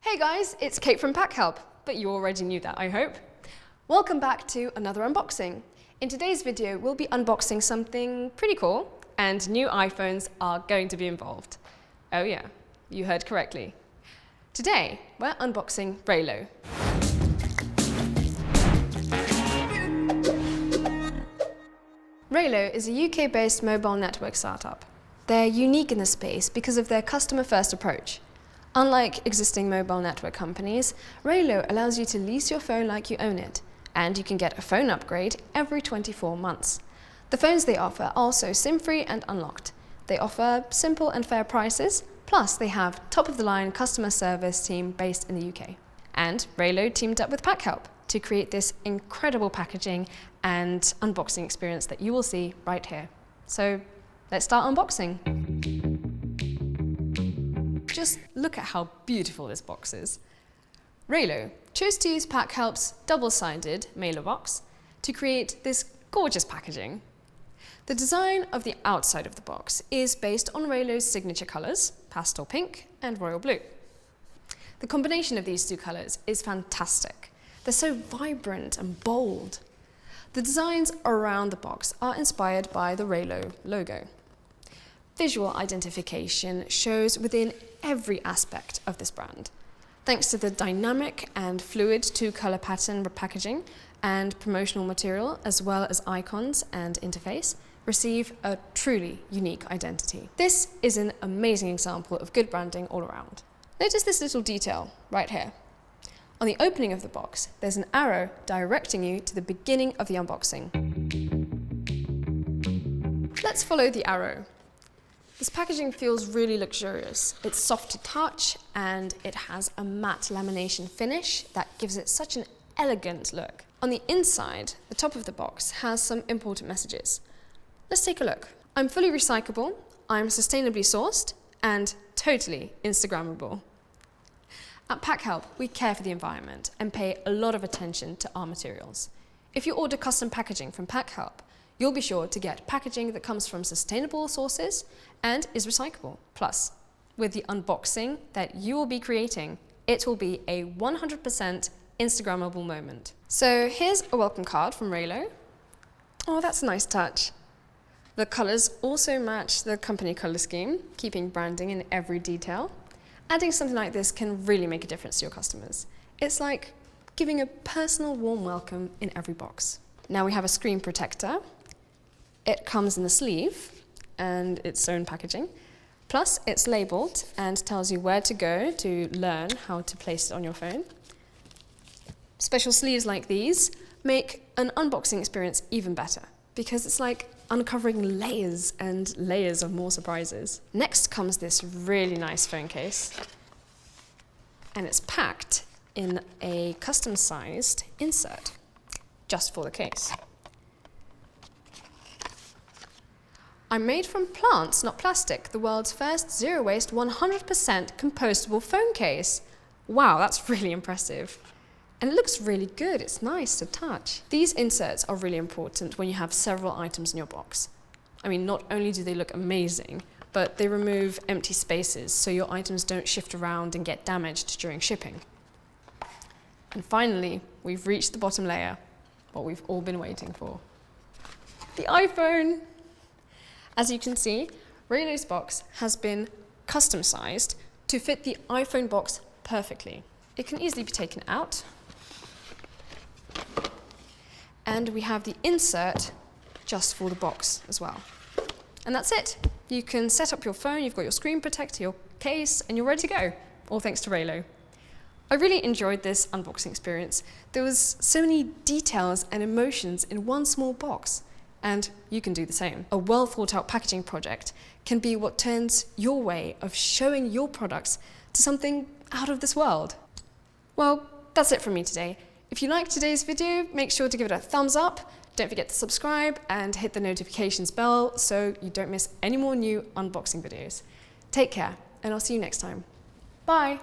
Hey guys, it's Kate from Packhelp, but you already knew that, I hope. Welcome back to another unboxing. In today's video, we'll be unboxing something pretty cool, and new iPhones are going to be involved. Oh yeah, you heard correctly. Today, we're unboxing Raylo. Raylo is a UK-based mobile network startup. They're unique in the space because of their customer-first approach. Unlike existing mobile network companies, Raylo allows you to lease your phone like you own it, and you can get a phone upgrade every 24 months. The phones they offer are also SIM-free and unlocked. They offer simple and fair prices, plus they have top-of-the-line customer service team based in the UK. And Raylo teamed up with Packhelp to create this incredible packaging and unboxing experience that you will see right here. So let's start unboxing. Just look at how beautiful this box is. Raylo chose to use Packhelp's double-sided mailer box to create this gorgeous packaging. The design of the outside of the box is based on Raylo's signature colours, pastel pink and royal blue. The combination of these two colours is fantastic. They're so vibrant and bold. The designs around the box are inspired by the Raylo logo. Visual identification shows within every aspect of this brand. Thanks to the dynamic and fluid two-color pattern packaging and promotional material, as well as icons and interface, receive a truly unique identity. This is an amazing example of good branding all around. Notice this little detail right here. On the opening of the box, there's an arrow directing you to the beginning of the unboxing. Let's follow the arrow. This packaging feels really luxurious. It's soft to touch and it has a matte lamination finish that gives it such an elegant look. On the inside, the top of the box has some important messages. Let's take a look. I'm fully recyclable, I'm sustainably sourced, and totally Instagrammable. At Packhelp, we care for the environment and pay a lot of attention to our materials. If you order custom packaging from Packhelp, you'll be sure to get packaging that comes from sustainable sources and is recyclable. Plus, with the unboxing that you will be creating, it will be a 100% Instagrammable moment. So here's a welcome card from Raylo. Oh, that's a nice touch. The colours also match the company colour scheme, keeping branding in every detail. Adding something like this can really make a difference to your customers. It's like giving a personal warm welcome in every box. Now we have a screen protector. It comes in the sleeve and its own packaging. Plus, it's labelled and tells you where to go to learn how to place it on your phone. Special sleeves like these make an unboxing experience even better because it's like uncovering layers and layers of more surprises. Next comes this really nice phone case, and it's packed in a custom-sized insert just for the case. I'm made from plants, not plastic, the world's first zero-waste, 100% compostable phone case. Wow, that's really impressive. And it looks really good, it's nice to touch. These inserts are really important when you have several items in your box. I mean, not only do they look amazing, but they remove empty spaces so your items don't shift around and get damaged during shipping. And finally, we've reached the bottom layer, what we've all been waiting for. The iPhone! As you can see, Raylo's box has been custom-sized to fit the iPhone box perfectly. It can easily be taken out. And we have the insert just for the box as well. And that's it. You can set up your phone, you've got your screen protector, your case, and you're ready to go. All thanks to Raylo. I really enjoyed this unboxing experience. There was so many details and emotions in one small box. And you can do the same. A well thought out packaging project can be what turns your way of showing your products to something out of this world. Well, that's it from me today. If you liked today's video, make sure to give it a thumbs up. Don't forget to subscribe and hit the notifications bell so you don't miss any more new unboxing videos. Take care, and I'll see you next time. Bye.